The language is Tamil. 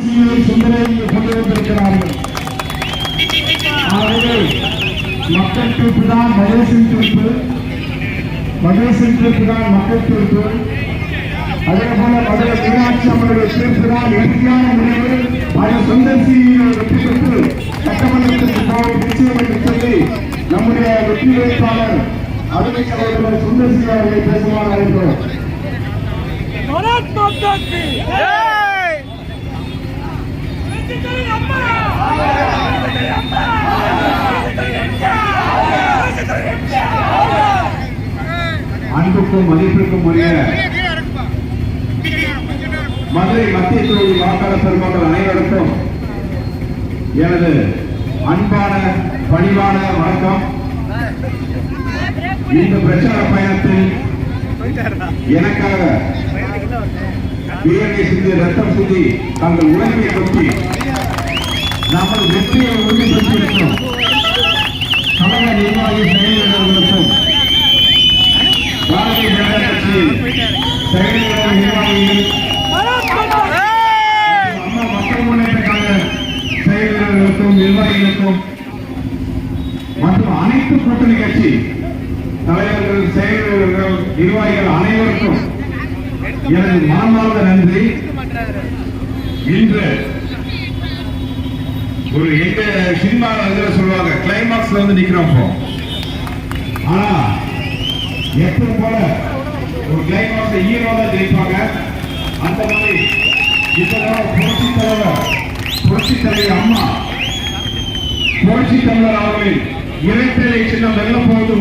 கொண்டு வந்திருக்கிறார்கள். ஆகவே மக்கள் தீர்ப்பு தான் மகேசன் தீர்ப்பு, மகேசன் தீர்ப்பு தான் மக்கள் தீர்ப்பு. அதே போல மதுரை மீனாட்சி அம்மனுடைய தீர்ப்பு தான் இறுதியான முடிவு. அதை சுந்தர்சியை வெற்றி பெற்று சட்டமன்றத்திற்கு போக நிச்சயம் என்று சொல்லி நம்முடைய வெற்றி வேட்பாளர் அருமை சகோதரர் சுந்தர்சி அவர்களை பேசுமாறு அழைக்கிறோம். அன்புக்கும் மதிப்பிற்கும் உரிய மதுரை மத்திய தொகுதி வாக்காளர் பெருமக்கள் அனைவருக்கும் எனது அன்பான பணிவான வணக்கம். இந்த பிரச்சார பயணத்தில் எனக்காக வீரனை சிந்தி ரத்தம் சிந்தி தங்கள் உழைப்பை கொட்டி நமது வெற்றியை உறுதிப்படுத்தியிருக்கிறோம். கழக நிர்வாகி செயலாளர்களுக்கும் பாரதிய ஜனதா கட்சியின் செயலாளர் நிர்வாகிகள், அம்மா மக்கள் முன்னேற்ற கழக செயலாளர்களுக்கும் நிர்வாகிகளுக்கும் மற்றும் அனைத்து கூட்டணி கட்சி தலைவர்கள் செயலாளர்கள் நிர்வாகிகள் அனைவருக்கும் எனது மனமார்ந்த நன்றி. இன்று ஒரு எங்க சினிமா சொல்லுவாங்க கிளைமாக்ஸ்ல வந்து நிக்கிறோம். ஆனா எப்பவும் போல ஒரு கிளைமாக்ஸ் ஹீரோ தான் ஜெயிப்பாங்க. அந்த மாதிரி இப்பதான் புரட்சி தலைவர் அம்மா புரட்சி தலைவர் அவர்களின் இரட்டை சின்னம் வெல்ல போவது